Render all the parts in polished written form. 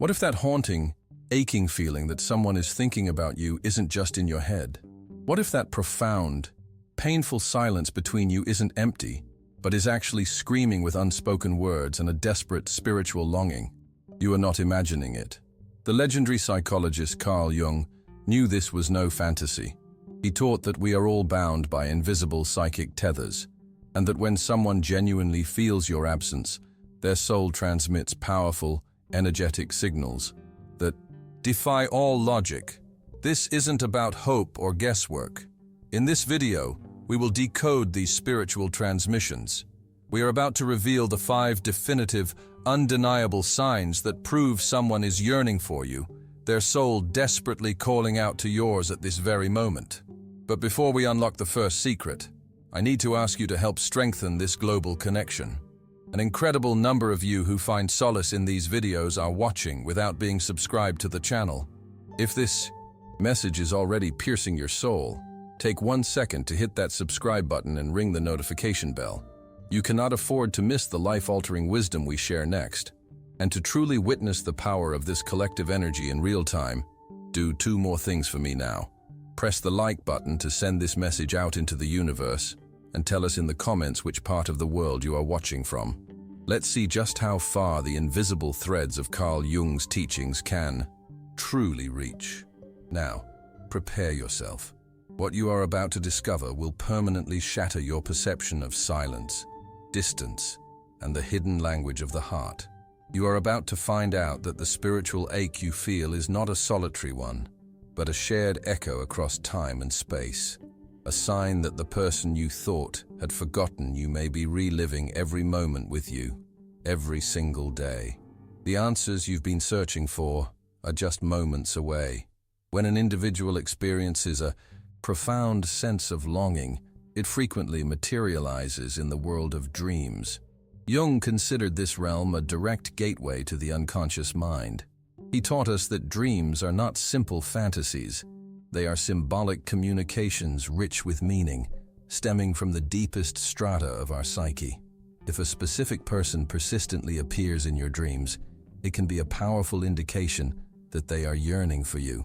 What if that haunting, aching feeling that someone is thinking about you isn't just in your head? What if that profound, painful silence between you isn't empty, but is actually screaming with unspoken words and a desperate spiritual longing? You are not imagining it. The legendary psychologist Carl Jung knew this was no fantasy. He taught that we are all bound by invisible psychic tethers, and that when someone genuinely feels your absence, their soul transmits powerful, energetic signals that defy all logic. This isn't about hope or guesswork. In this video, we will decode these spiritual transmissions. We are about to reveal the 5 definitive, undeniable signs that prove someone is yearning for you, their soul desperately calling out to yours at this very moment. But before we unlock the first secret, I need to ask you to help strengthen this global connection. An incredible number of you who find solace in these videos are watching without being subscribed to the channel. If this message is already piercing your soul, take 1 second to hit that subscribe button and ring the notification bell. You cannot afford to miss the life-altering wisdom we share next. And to truly witness the power of this collective energy in real time, do 2 more things for me now. Press the like button to send this message out into the universe, and tell us in the comments which part of the world you are watching from. Let's see just how far the invisible threads of Carl Jung's teachings can truly reach. Now, prepare yourself. What you are about to discover will permanently shatter your perception of silence, distance, and the hidden language of the heart. You are about to find out that the spiritual ache you feel is not a solitary one, but a shared echo across time and space. A sign that the person you thought had forgotten you may be reliving every moment with you, every single day. The answers you've been searching for are just moments away. When an individual experiences a profound sense of longing, it frequently materializes in the world of dreams. Jung considered this realm a direct gateway to the unconscious mind. He taught us that dreams are not simple fantasies. They are symbolic communications rich with meaning, stemming from the deepest strata of our psyche. If a specific person persistently appears in your dreams, it can be a powerful indication that they are yearning for you,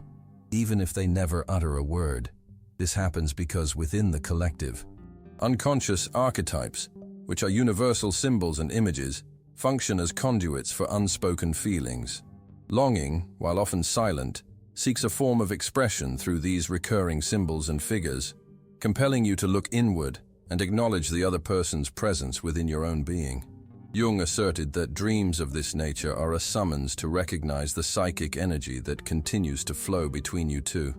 even if they never utter a word. This happens because within the collective, unconscious archetypes, which are universal symbols and images, function as conduits for unspoken feelings. Longing, while often silent, seeks a form of expression through these recurring symbols and figures, compelling you to look inward and acknowledge the other person's presence within your own being. Jung asserted that dreams of this nature are a summons to recognize the psychic energy that continues to flow between you two.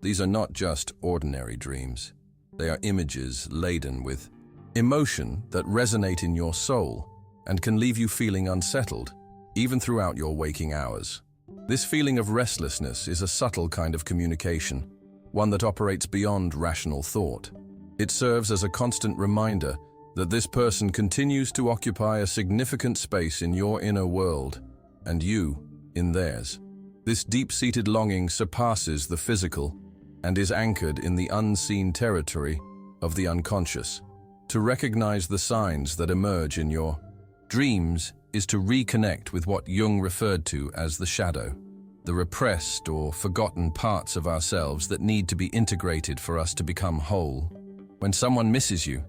These are not just ordinary dreams. They are images laden with emotion that resonate in your soul and can leave you feeling unsettled, even throughout your waking hours. This feeling of restlessness is a subtle kind of communication, one that operates beyond rational thought. It serves as a constant reminder that this person continues to occupy a significant space in your inner world, and you in theirs. This deep-seated longing surpasses the physical and is anchored in the unseen territory of the unconscious. To recognize the signs that emerge in your dreams is to reconnect with what Jung referred to as the shadow, the repressed or forgotten parts of ourselves that need to be integrated for us to become whole. When someone misses you,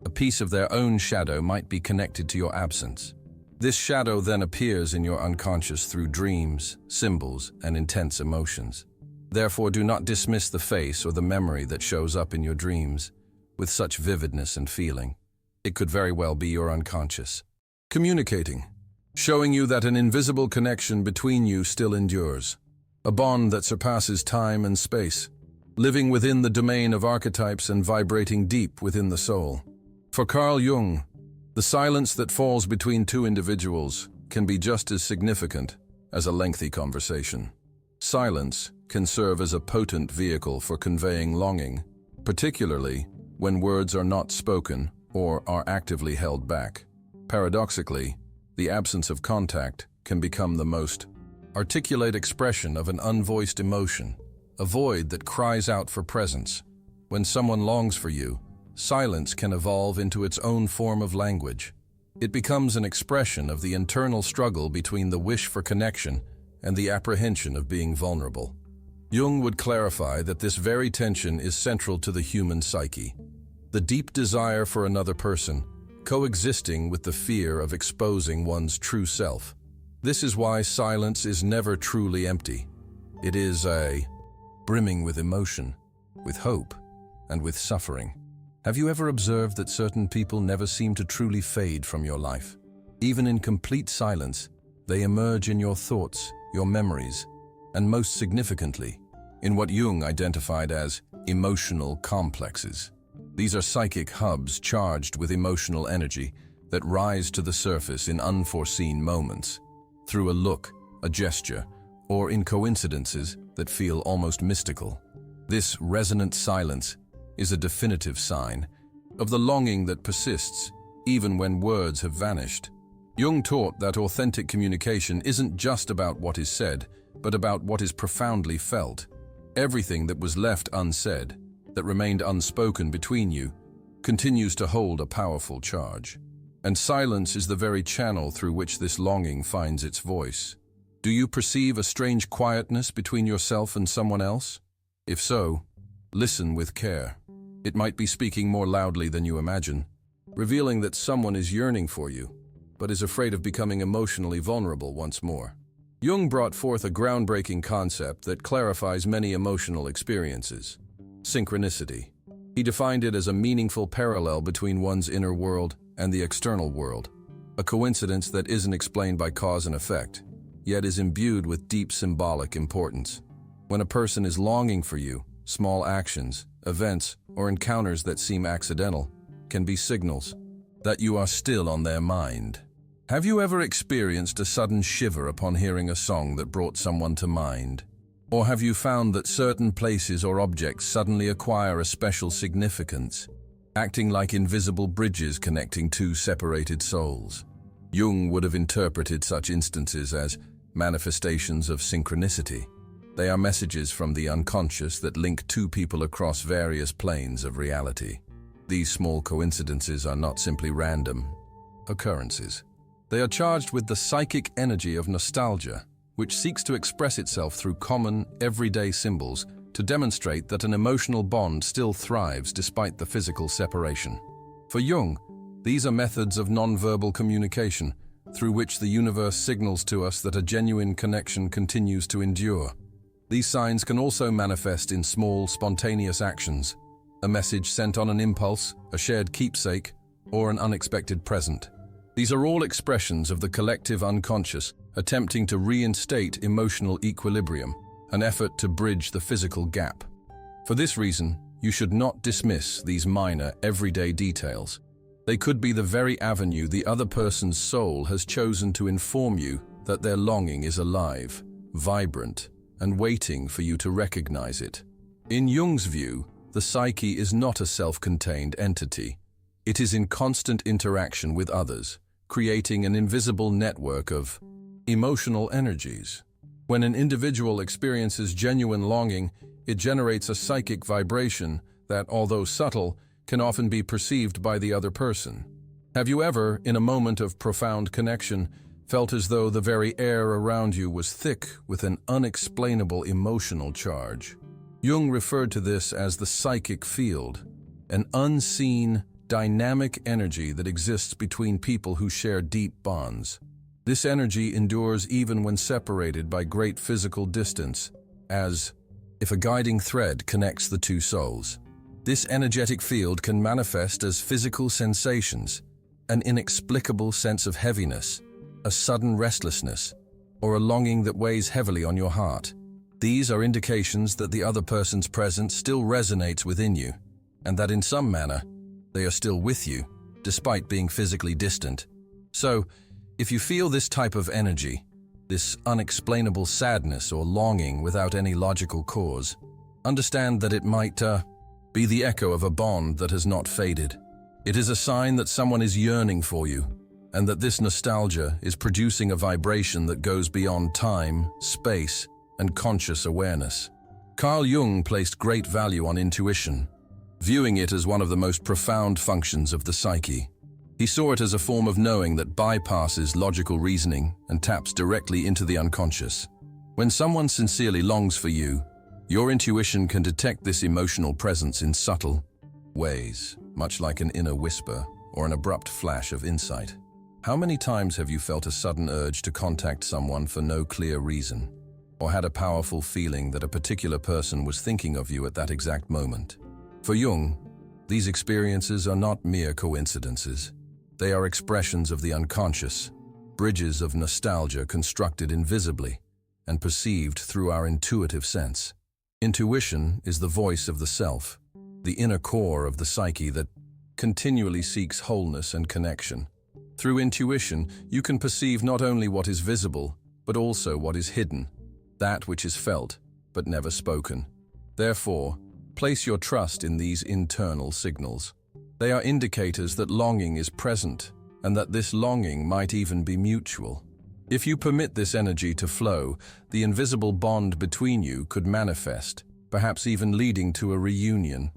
a piece of their own shadow might be connected to your absence. This shadow then appears in your unconscious through dreams, symbols, and intense emotions. Therefore, do not dismiss the face or the memory that shows up in your dreams with such vividness and feeling. It could very well be your unconscious communicating, showing you that an invisible connection between you still endures, a bond that surpasses time and space, living within the domain of archetypes and vibrating deep within the soul. For Carl Jung, the silence that falls between two individuals can be just as significant as a lengthy conversation. Silence can serve as a potent vehicle for conveying longing, particularly when words are not spoken or are actively held back. Paradoxically, the absence of contact can become the most articulate expression of an unvoiced emotion, a void that cries out for presence. When someone longs for you, silence can evolve into its own form of language. It becomes an expression of the internal struggle between the wish for connection and the apprehension of being vulnerable. Jung would clarify that this very tension is central to the human psyche. The deep desire for another person, coexisting with the fear of exposing one's true self. This is why silence is never truly empty. It is brimming with emotion, with hope, and with suffering. Have you ever observed that certain people never seem to truly fade from your life? Even in complete silence, they emerge in your thoughts, your memories, and most significantly, in what Jung identified as emotional complexes. These are psychic hubs charged with emotional energy that rise to the surface in unforeseen moments, through a look, a gesture, or in coincidences that feel almost mystical. This resonant silence is a definitive sign of the longing that persists even when words have vanished. Jung taught that authentic communication isn't just about what is said, but about what is profoundly felt. Everything that was left unsaid, that remained unspoken between you, continues to hold a powerful charge. And silence is the very channel through which this longing finds its voice. Do you perceive a strange quietness between yourself and someone else? If so, listen with care. It might be speaking more loudly than you imagine, revealing that someone is yearning for you, but is afraid of becoming emotionally vulnerable once more. Jung brought forth a groundbreaking concept that clarifies many emotional experiences: synchronicity. He defined it as a meaningful parallel between one's inner world and the external world, a coincidence that isn't explained by cause and effect, yet is imbued with deep symbolic importance. When a person is longing for you, small actions, events, or encounters that seem accidental can be signals that you are still on their mind. Have you ever experienced a sudden shiver upon hearing a song that brought someone to mind? Or have you found that certain places or objects suddenly acquire a special significance, acting like invisible bridges connecting two separated souls? Jung would have interpreted such instances as manifestations of synchronicity. They are messages from the unconscious that link two people across various planes of reality. These small coincidences are not simply random occurrences. They are charged with the psychic energy of nostalgia, which seeks to express itself through common, everyday symbols to demonstrate that an emotional bond still thrives despite the physical separation. For Jung, these are methods of nonverbal communication through which the universe signals to us that a genuine connection continues to endure. These signs can also manifest in small, spontaneous actions: a message sent on an impulse, a shared keepsake, or an unexpected present. These are all expressions of the collective unconscious attempting to reinstate emotional equilibrium, an effort to bridge the physical gap. For this reason, you should not dismiss these minor, everyday details. They could be the very avenue the other person's soul has chosen to inform you that their longing is alive, vibrant, and waiting for you to recognize it. In Jung's view, the psyche is not a self-contained entity. It is in constant interaction with others, creating an invisible network of emotional energies. When an individual experiences genuine longing, it generates a psychic vibration that, although subtle, can often be perceived by the other person. Have you ever, in a moment of profound connection, felt as though the very air around you was thick with an unexplainable emotional charge? Jung referred to this as the psychic field, an unseen, dynamic energy that exists between people who share deep bonds. This energy endures even when separated by great physical distance, as if a guiding thread connects the two souls. This energetic field can manifest as physical sensations, an inexplicable sense of heaviness, a sudden restlessness, or a longing that weighs heavily on your heart. These are indications that the other person's presence still resonates within you, and that in some manner, they are still with you, despite being physically distant. So, if you feel this type of energy, this unexplainable sadness or longing without any logical cause, understand that it might be the echo of a bond that has not faded. It is a sign that someone is yearning for you, and that this nostalgia is producing a vibration that goes beyond time, space, and conscious awareness. Carl Jung placed great value on intuition, viewing it as one of the most profound functions of the psyche. He saw it as a form of knowing that bypasses logical reasoning and taps directly into the unconscious. When someone sincerely longs for you, your intuition can detect this emotional presence in subtle ways, much like an inner whisper or an abrupt flash of insight. How many times have you felt a sudden urge to contact someone for no clear reason, or had a powerful feeling that a particular person was thinking of you at that exact moment? For Jung, these experiences are not mere coincidences. They are expressions of the unconscious, bridges of nostalgia constructed invisibly and perceived through our intuitive sense. Intuition is the voice of the self, the inner core of the psyche that continually seeks wholeness and connection. Through intuition, you can perceive not only what is visible, but also what is hidden, that which is felt, but never spoken. Therefore, place your trust in these internal signals. They are indicators that longing is present, and that this longing might even be mutual. If you permit this energy to flow, the invisible bond between you could manifest, perhaps even leading to a reunion.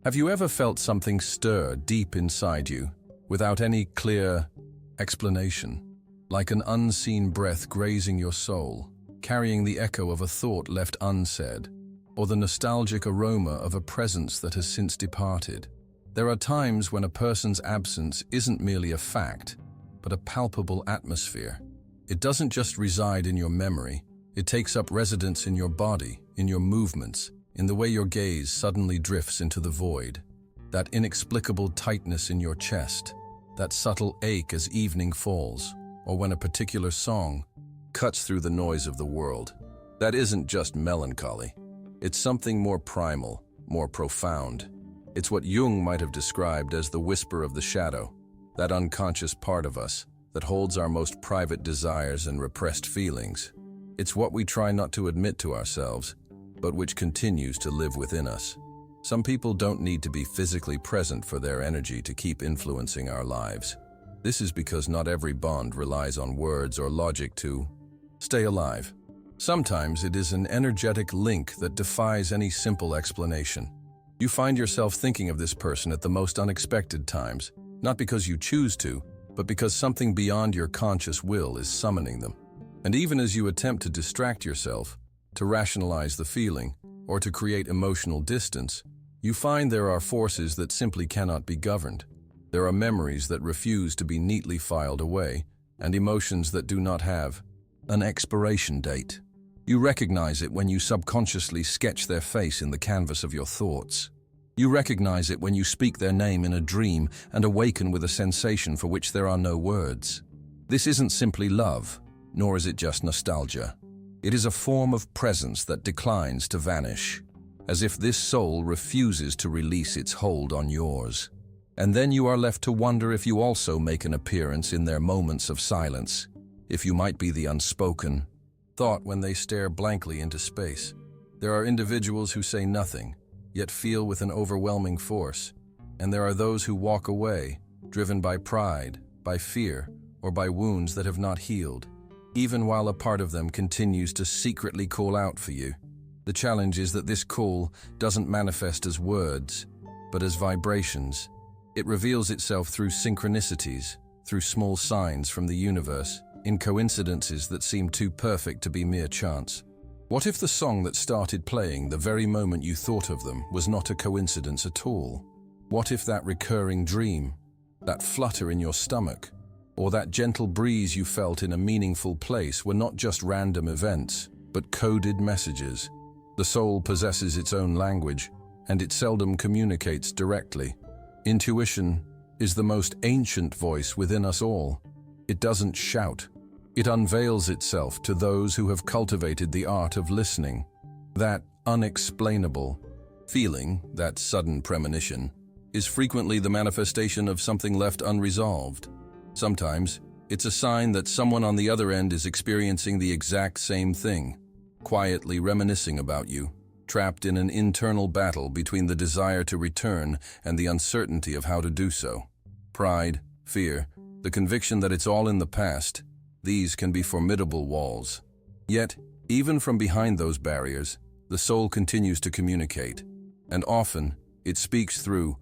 Have you ever felt something stir deep inside you, without any clear explanation, like an unseen breath grazing your soul, carrying the echo of a thought left unsaid, or the nostalgic aroma of a presence that has since departed? There are times when a person's absence isn't merely a fact, but a palpable atmosphere. It doesn't just reside in your memory, it takes up residence in your body, in your movements, in the way your gaze suddenly drifts into the void. That inexplicable tightness in your chest, that subtle ache as evening falls, or when a particular song cuts through the noise of the world. That isn't just melancholy. It's something more primal, more profound. It's what Jung might have described as the whisper of the shadow, that unconscious part of us that holds our most private desires and repressed feelings. It's what we try not to admit to ourselves, but which continues to live within us. Some people don't need to be physically present for their energy to keep influencing our lives. This is because not every bond relies on words or logic to stay alive. Sometimes it is an energetic link that defies any simple explanation. You find yourself thinking of this person at the most unexpected times, not because you choose to, but because something beyond your conscious will is summoning them. And even as you attempt to distract yourself, to rationalize the feeling, or to create emotional distance, you find there are forces that simply cannot be governed. There are memories that refuse to be neatly filed away, and emotions that do not have an expiration date. You recognize it when you subconsciously sketch their face in the canvas of your thoughts. You recognize it when you speak their name in a dream and awaken with a sensation for which there are no words. This isn't simply love, nor is it just nostalgia. It is a form of presence that declines to vanish, as if this soul refuses to release its hold on yours. And then you are left to wonder if you also make an appearance in their moments of silence, if you might be the unspoken thought when they stare blankly into space. There are individuals who say nothing, yet feel with an overwhelming force, and there are those who walk away, driven by pride, by fear, or by wounds that have not healed, even while a part of them continues to secretly call out for you. The challenge is that this call doesn't manifest as words, but as vibrations. It reveals itself through synchronicities, through small signs from the universe, in coincidences that seem too perfect to be mere chance. What if the song that started playing the very moment you thought of them was not a coincidence at all? What if that recurring dream, that flutter in your stomach, or that gentle breeze you felt in a meaningful place were not just random events, but coded messages? The soul possesses its own language, and it seldom communicates directly. Intuition is the most ancient voice within us all. It doesn't shout. It unveils itself to those who have cultivated the art of listening. That unexplainable feeling, that sudden premonition, is frequently the manifestation of something left unresolved. Sometimes, it's a sign that someone on the other end is experiencing the exact same thing, quietly reminiscing about you, trapped in an internal battle between the desire to return and the uncertainty of how to do so. Pride, fear, the conviction that it's all in the past, these can be formidable walls. Yet, even from behind those barriers, the soul continues to communicate, and often it speaks through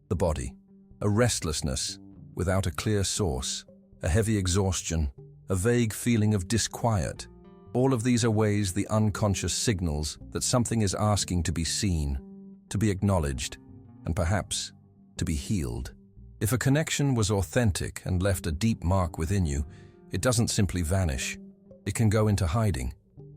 the body. A restlessness without a clear source, a heavy exhaustion, a vague feeling of disquiet. All of these are ways, the unconscious signals that something is asking to be seen, to be acknowledged, and perhaps to be healed. If a connection was authentic and left a deep mark within you, it doesn't simply vanish. It can go into hiding.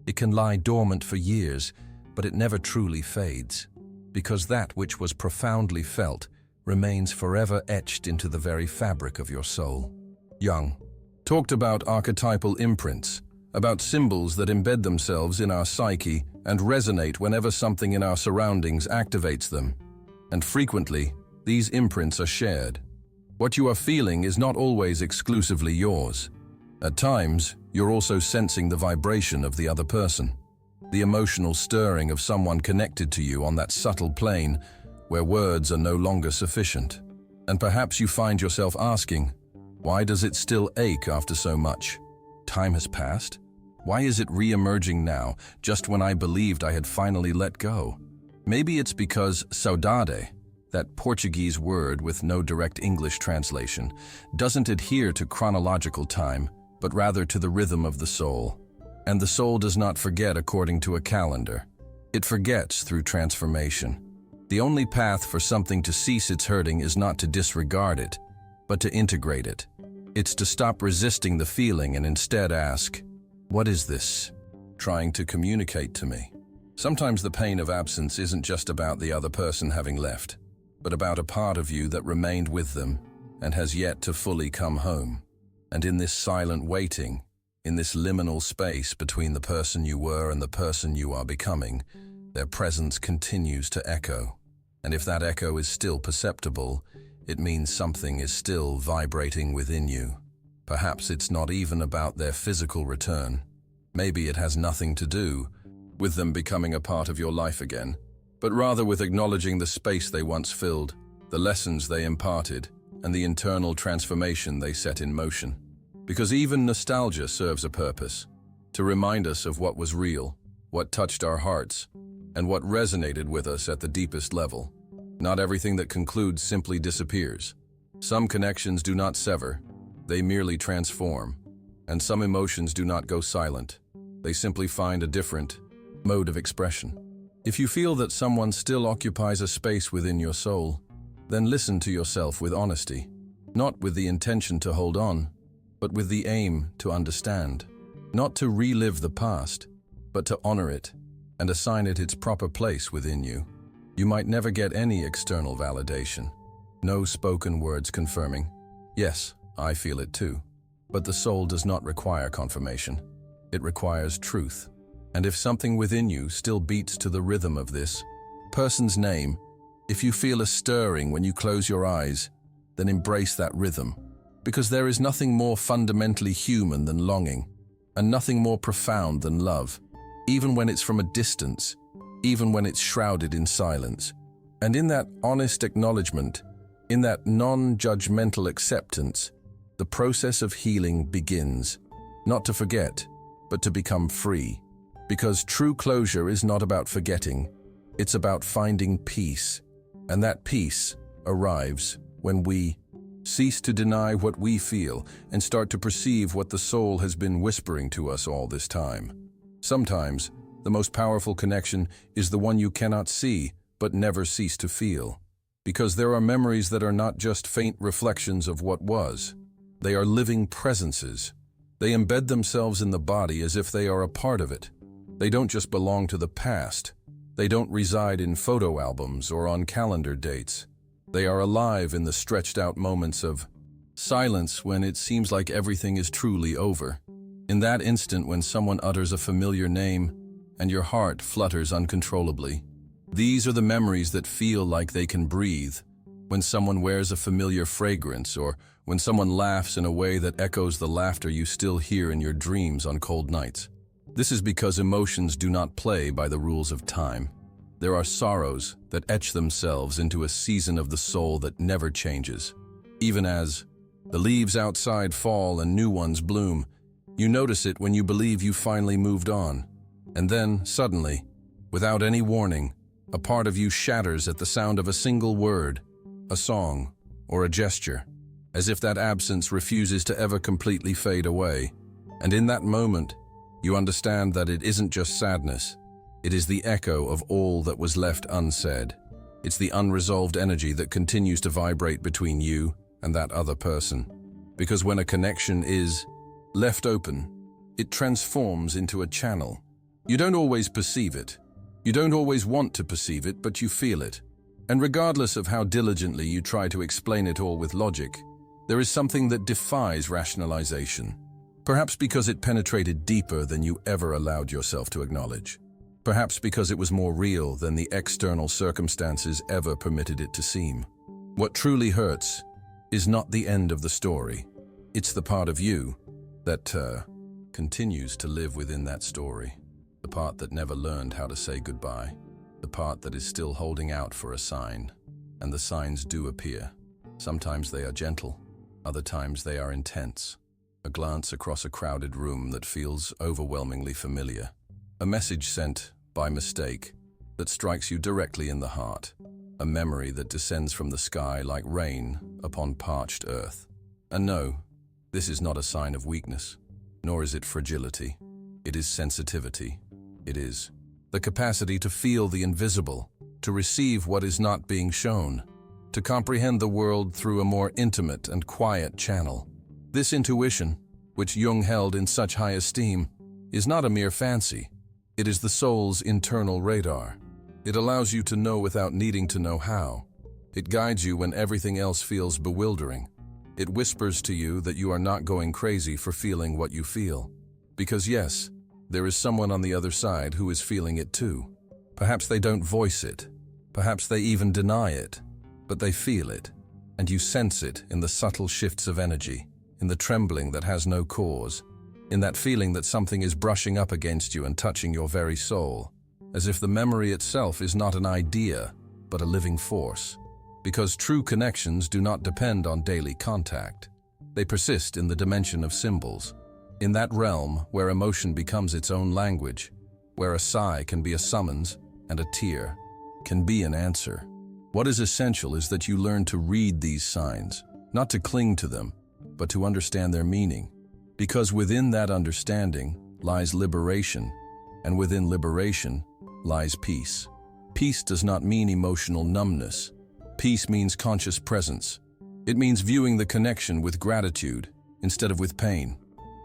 It can lie dormant for years, but it never truly fades, because that which was profoundly felt remains forever etched into the very fabric of your soul. Jung talked about archetypal imprints, about symbols that embed themselves in our psyche and resonate whenever something in our surroundings activates them. And frequently, these imprints are shared. What you are feeling is not always exclusively yours. At times, you're also sensing the vibration of the other person, the emotional stirring of someone connected to you on that subtle plane where words are no longer sufficient. And perhaps you find yourself asking, why does it still ache after so much? Time has passed? Why is it re-emerging now, just when I believed I had finally let go? Maybe it's because saudade, that Portuguese word with no direct English translation, doesn't adhere to chronological time, but rather to the rhythm of the soul. And the soul does not forget according to a calendar. It forgets through transformation. The only path for something to cease its hurting is not to disregard it, but to integrate it. It's to stop resisting the feeling and instead ask, what is this trying to communicate to me? Sometimes the pain of absence isn't just about the other person having left, but about a part of you that remained with them and has yet to fully come home. And in this silent waiting, in this liminal space between the person you were and the person you are becoming, their presence continues to echo. And if that echo is still perceptible, it means something is still vibrating within you. Perhaps it's not even about their physical return. Maybe it has nothing to do with them becoming a part of your life again, but rather with acknowledging the space they once filled, the lessons they imparted, and the internal transformation they set in motion. Because even nostalgia serves a purpose, to remind us of what was real, what touched our hearts, and what resonated with us at the deepest level. Not everything that concludes simply disappears. Some connections do not sever, they merely transform. And some emotions do not go silent. They simply find a different mode of expression. If you feel that someone still occupies a space within your soul, then listen to yourself with honesty, not with the intention to hold on, but with the aim to understand. Not to relive the past, but to honor it and assign it its proper place within you. You might never get any external validation. No spoken words confirming, yes, I feel it too. But the soul does not require confirmation. It requires truth. And if something within you still beats to the rhythm of this person's name, if you feel a stirring when you close your eyes, then embrace that rhythm. Because there is nothing more fundamentally human than longing, and nothing more profound than love, even when it's from a distance, even when it's shrouded in silence. And in that honest acknowledgement, in that non-judgmental acceptance, the process of healing begins, not to forget, but to become free. Because true closure is not about forgetting, it's about finding peace. And that peace arrives when we cease to deny what we feel and start to perceive what the soul has been whispering to us all this time. Sometimes, the most powerful connection is the one you cannot see, but never cease to feel. Because there are memories that are not just faint reflections of what was. They are living presences. They embed themselves in the body as if they are a part of it. They don't just belong to the past. They don't reside in photo albums or on calendar dates. They are alive in the stretched-out moments of silence when it seems like everything is truly over. In that instant when someone utters a familiar name and your heart flutters uncontrollably. These are the memories that feel like they can breathe. When someone wears a familiar fragrance, or when someone laughs in a way that echoes the laughter you still hear in your dreams on cold nights. This is because emotions do not play by the rules of time. There are sorrows that etch themselves into a season of the soul that never changes. Even as the leaves outside fall and new ones bloom, you notice it when you believe you finally moved on. And then, suddenly, without any warning, a part of you shatters at the sound of a single word, a song, or a gesture, as if that absence refuses to ever completely fade away. And in that moment, You understand that it isn't just sadness. It is the echo of all that was left unsaid. It's the unresolved energy that continues to vibrate between you and that other person. Because when a connection is left open, it transforms into a channel. You don't always perceive it. You don't always want to perceive it, but you feel it. And regardless of how diligently you try to explain it all with logic, there is something that defies rationalization. Perhaps because it penetrated deeper than you ever allowed yourself to acknowledge. Perhaps because it was more real than the external circumstances ever permitted it to seem. What truly hurts is not the end of the story. It's the part of you that continues to live within that story. The part that never learned how to say goodbye. The part that is still holding out for a sign. And the signs do appear. Sometimes they are gentle. Other times they are intense. A glance across a crowded room that feels overwhelmingly familiar. A message sent by mistake that strikes you directly in the heart. A memory that descends from the sky like rain upon parched earth. And no, this is not a sign of weakness, nor is it fragility. It is sensitivity. It is the capacity to feel the invisible, to receive what is not being shown, to comprehend the world through a more intimate and quiet channel. This intuition, which Jung held in such high esteem, is not a mere fancy. It is the soul's internal radar. It allows you to know without needing to know how. It guides you when everything else feels bewildering. It whispers to you that you are not going crazy for feeling what you feel. Because yes, there is someone on the other side who is feeling it too. Perhaps they don't voice it. Perhaps they even deny it. But they feel it. And you sense it in the subtle shifts of energy, in the trembling that has no cause, in that feeling that something is brushing up against you and touching your very soul, as if the memory itself is not an idea, but a living force. Because true connections do not depend on daily contact. They persist in the dimension of symbols, in that realm where emotion becomes its own language, where a sigh can be a summons and a tear can be an answer. What is essential is that you learn to read these signs, not to cling to them, but to understand their meaning. Because within that understanding lies liberation, and within liberation lies peace. Peace does not mean emotional numbness. Peace means conscious presence. It means viewing the connection with gratitude instead of with pain.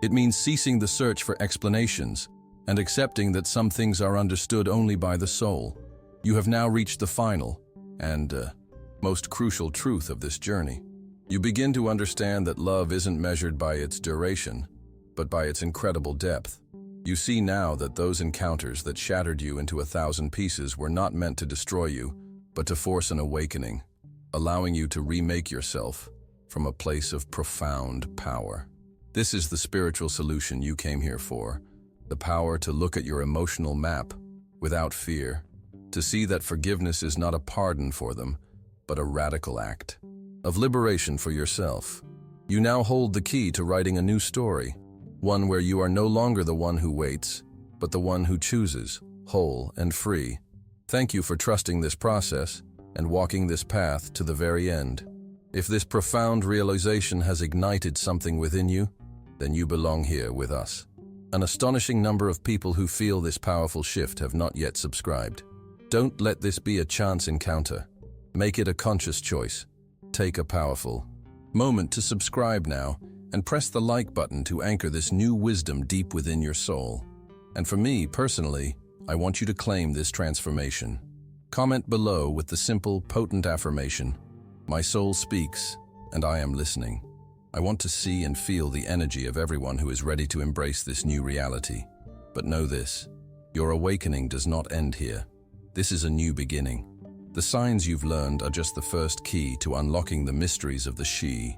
It means ceasing the search for explanations and accepting that some things are understood only by the soul. You have now reached the final and most crucial truth of this journey. You begin to understand that love isn't measured by its duration, but by its incredible depth. You see now that those encounters that shattered you into 1,000 pieces were not meant to destroy you, but to force an awakening, allowing you to remake yourself from a place of profound power. This is the spiritual solution you came here for, the power to look at your emotional map without fear, to see that forgiveness is not a pardon for them, but a radical act of liberation for yourself. You now hold the key to writing a new story, one where you are no longer the one who waits, but the one who chooses, whole and free. Thank you for trusting this process and walking this path to the very end. If this profound realization has ignited something within you, then you belong here with us. An astonishing number of people who feel this powerful shift have not yet subscribed. Don't let this be a chance encounter. Make it a conscious choice. Take a powerful moment to subscribe now and press the like button to anchor this new wisdom deep within your soul. And for me, personally, I want you to claim this transformation. Comment below with the simple, potent affirmation, "My soul speaks, and I am listening." I want to see and feel the energy of everyone who is ready to embrace this new reality. But know this, your awakening does not end here. This is a new beginning. The signs you've learned are just the first key to unlocking the mysteries of the she,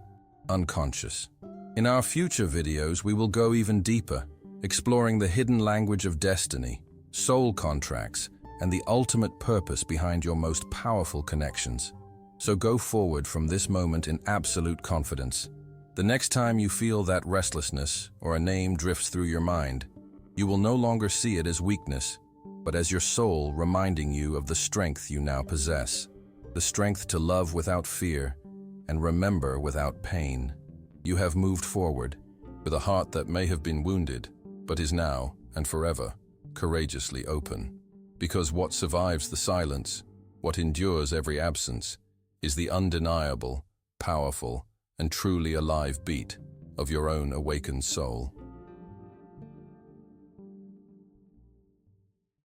unconscious. In our future videos, we will go even deeper, exploring the hidden language of destiny, soul contracts, and the ultimate purpose behind your most powerful connections. So go forward from this moment in absolute confidence. The next time you feel that restlessness or a name drifts through your mind, you will no longer see it as weakness, but as your soul reminding you of the strength you now possess, the strength to love without fear and remember without pain. You have moved forward with a heart that may have been wounded, but is now, and forever, courageously open. Because what survives the silence, what endures every absence, is the undeniable, powerful, and truly alive beat of your own awakened soul.